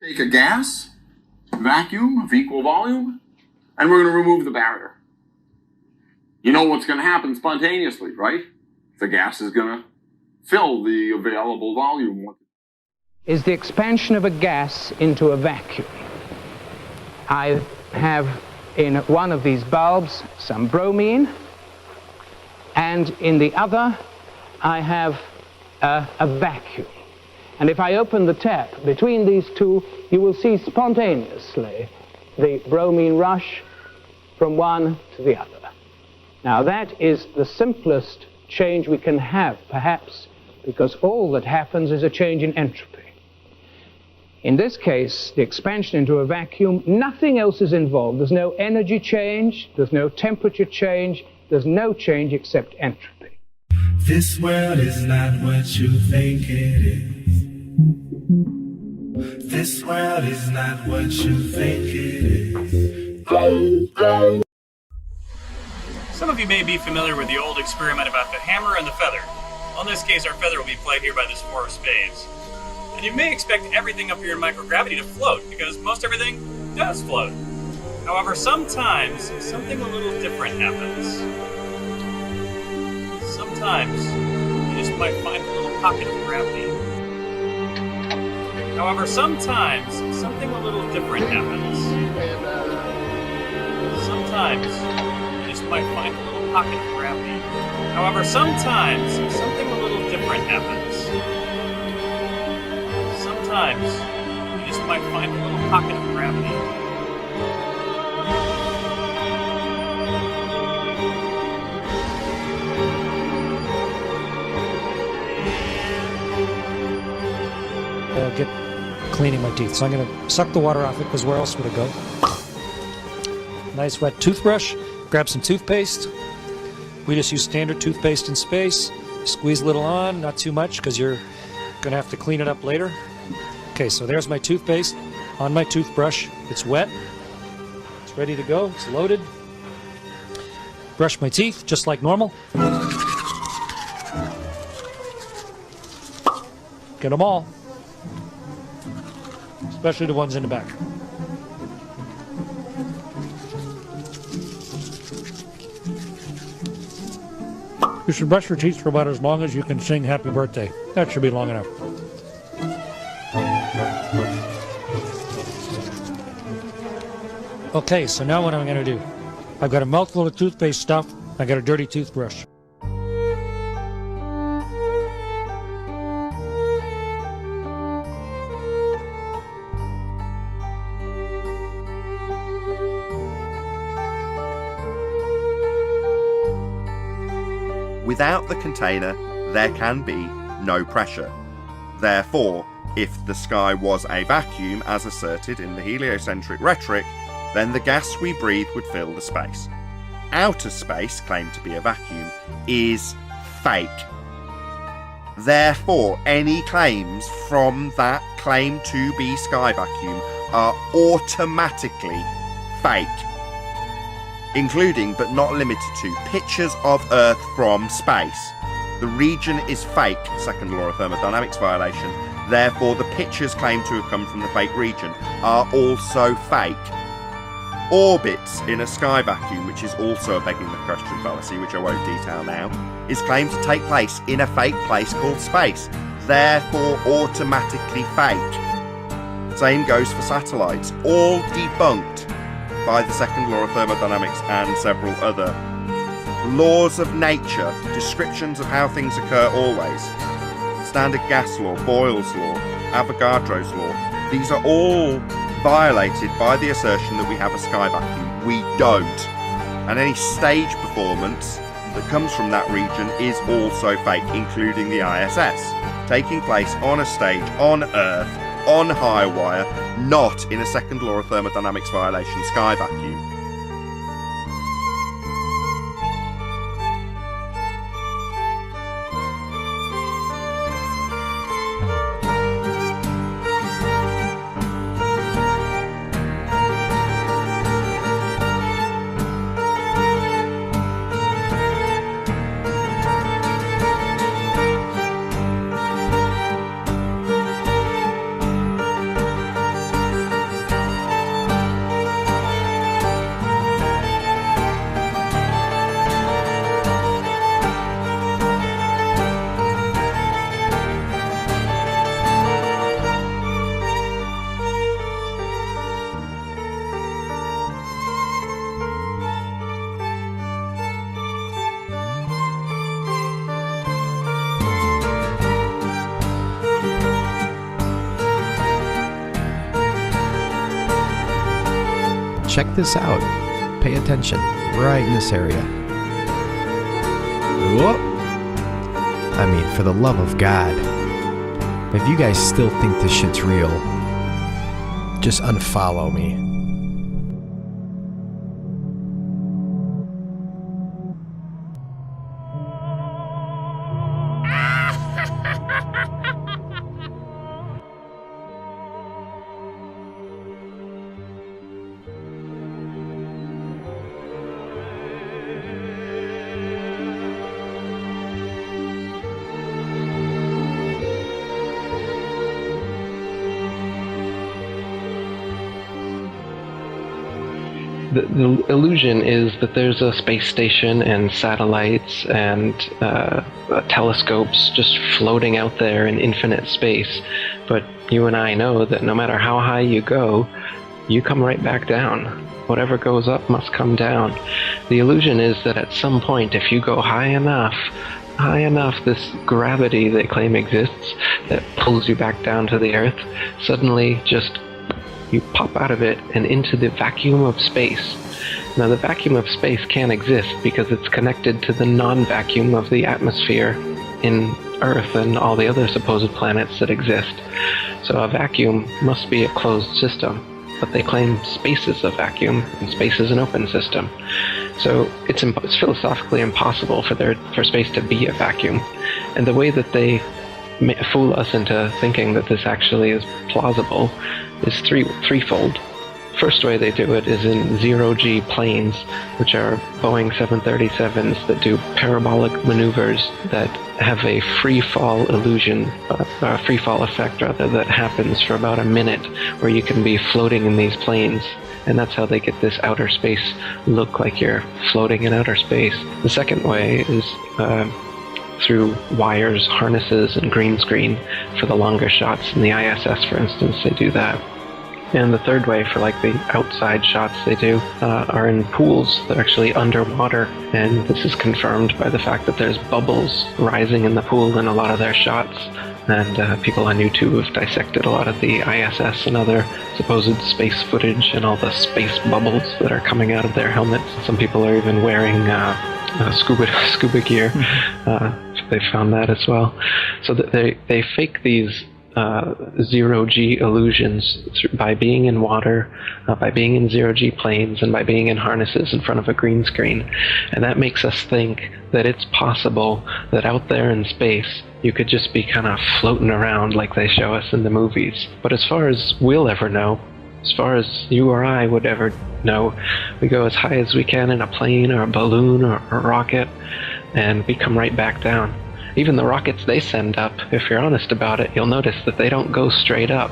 Take a gas, vacuum of equal volume, and we're going to remove the barrier. You know what's going to happen spontaneously, right? The gas is going to fill the available volume. Is the expansion of a gas into a vacuum. I have in one of these bulbs some bromine, and in the other I have a vacuum. And if I open the tap between these two, you will see spontaneously the bromine rush from one to the other. Now that is the simplest change we can have, perhaps, because all that happens is a change in entropy. In this case, the expansion into a vacuum, nothing else is involved. There's no energy change, there's no temperature change, there's no change except entropy. This world is not what you think it is. This world is not what you think it is. Some of you may be familiar with the old experiment about the hammer and the feather. Well, in this case, our feather will be played here by this four of spades. And you may expect everything up here in microgravity to float, because most everything does float. However, sometimes something a little different happens. Sometimes you just might find a little pocket of gravity. However, sometimes something a little different happens. Sometimes you just might find a little pocket of gravity. However, sometimes something a little different happens. Sometimes you just might find a little pocket of gravity. Get cleaning my teeth. So I'm going to suck the water off it, because where else would it go? Nice wet toothbrush. Grab some toothpaste. We just use standard toothpaste in space. Squeeze a little on, not too much, because you're going to have to clean it up later. Okay, so there's my toothpaste on my toothbrush. It's wet. It's ready to go. It's loaded. Brush my teeth just like normal. Get them all. Especially the ones in the back. You should brush your teeth for about as long as you can sing Happy Birthday. That should be long enough. Okay, so now what I'm going to do. I've got a mouthful of toothpaste stuff. I got a dirty toothbrush. Without the container, there can be no pressure. Therefore, if the sky was a vacuum, as asserted in the heliocentric rhetoric, then the gas we breathe would fill the space. Outer space, claimed to be a vacuum, is fake. Therefore, any claims from that claimed to be sky vacuum are automatically fake, including but not limited to pictures of Earth from space. The region is fake, second law of thermodynamics violation. Therefore, the pictures claimed to have come from the fake region are also fake. Orbits in a sky vacuum, which is also a begging the question fallacy, which I won't detail now, is claimed to take place in a fake place called space, therefore automatically fake. Same goes for satellites, all debunked by the second law of thermodynamics and several other laws of nature, descriptions of how things occur always. Standard gas law, Boyle's law, Avogadro's law, these are all violated by the assertion that we have a sky vacuum. We don't. And any stage performance that comes from that region is also fake, including the ISS, taking place on a stage on Earth, on high wire, not in a second law of thermodynamics violation sky vacuum. check this out. Pay attention. Right in this area. Whoop. I mean, for the love of God. If you guys still think this shit's real, just unfollow me. The illusion is that there's a space station and satellites and telescopes just floating out there in infinite space. But you and I know that no matter how high you go, you come right back down. Whatever goes up must come down. The illusion is that at some point, if you go high enough, this gravity they claim exists that pulls you back down to the Earth, suddenly just you pop out of it and into the vacuum of space. Now, the vacuum of space can't exist because it's connected to the non-vacuum of the atmosphere in Earth and all the other supposed planets that exist. So a vacuum must be a closed system, but they claim space is a vacuum and space is an open system. So it's philosophically impossible for space to be a vacuum. And the way that they fool us into thinking that this actually is plausible is threefold. First way they do it is in zero-G planes, which are Boeing 737s that do parabolic maneuvers that have a free-fall illusion, a free-fall effect rather, that happens for about a minute, where you can be floating in these planes. And that's how they get this outer space look, like you're floating in outer space. The second way is through wires, harnesses, and green screen for the longer shots. In the ISS, for instance, they do that. And the third way, for like the outside shots they do, are in pools. They're actually underwater, and this is confirmed by the fact that there's bubbles rising in the pool in a lot of their shots. And people on YouTube have dissected a lot of the ISS and other supposed space footage and all the space bubbles that are coming out of their helmets. Some people are even wearing scuba gear. They found that as well. So that they fake these zero-G illusions by being in water, by being in zero-G planes, and by being in harnesses in front of a green screen. And that makes us think that it's possible that out there in space you could just be kind of floating around like they show us in the movies. But as far as we'll ever know, as far as you or I would ever know, we go as high as we can in a plane or a balloon or a rocket, and we come right back down. Even the rockets they send up, if you're honest about it, you'll notice that they don't go straight up.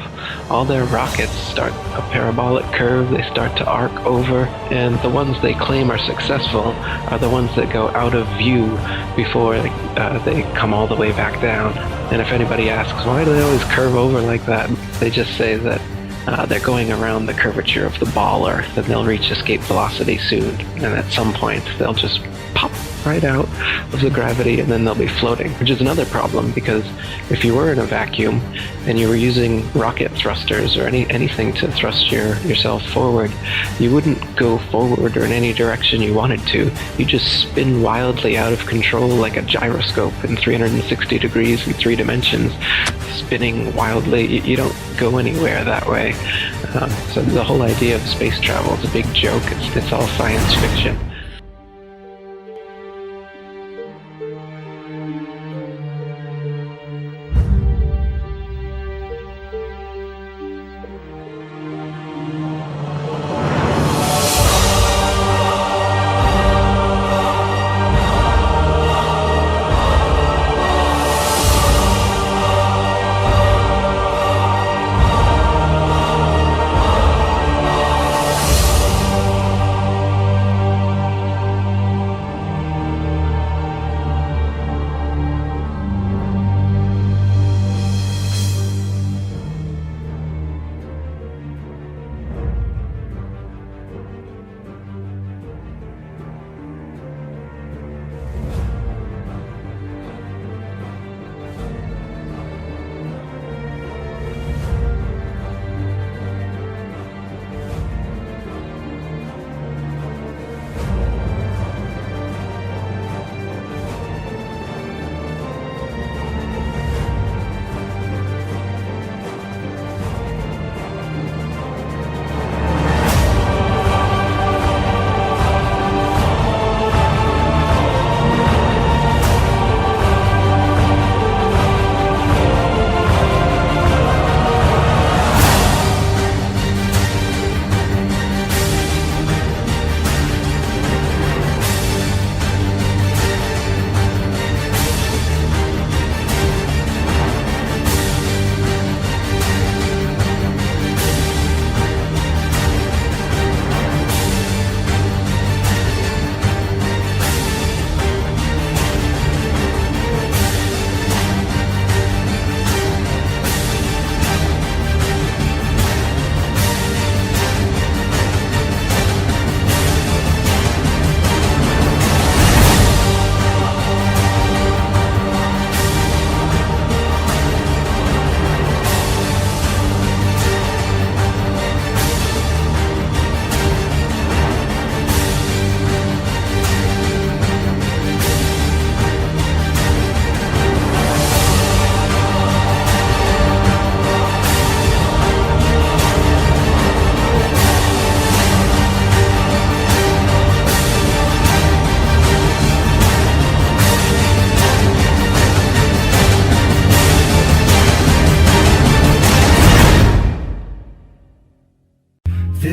All their rockets start a parabolic curve, they start to arc over, and the ones they claim are successful are the ones that go out of view before they come all the way back down. And if anybody asks, why do they always curve over like that? They just say that they're going around the curvature of the ball Earth, and they'll reach escape velocity soon. And at some point, they'll just pop right out of the gravity, and then they'll be floating, which is another problem, because if you were in a vacuum and you were using rocket thrusters or anything to thrust yourself forward, you wouldn't go forward or in any direction you wanted to. You just spin wildly out of control like a gyroscope in 360 degrees in 3 dimensions, spinning wildly. You don't go anywhere that way. So the whole idea of space travel is a big joke. It's all science fiction.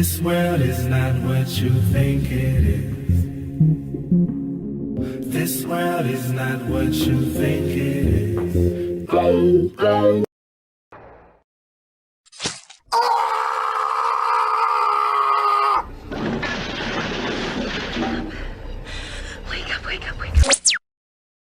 This world is not what you think it is. This world is not what you think it is. Go, go.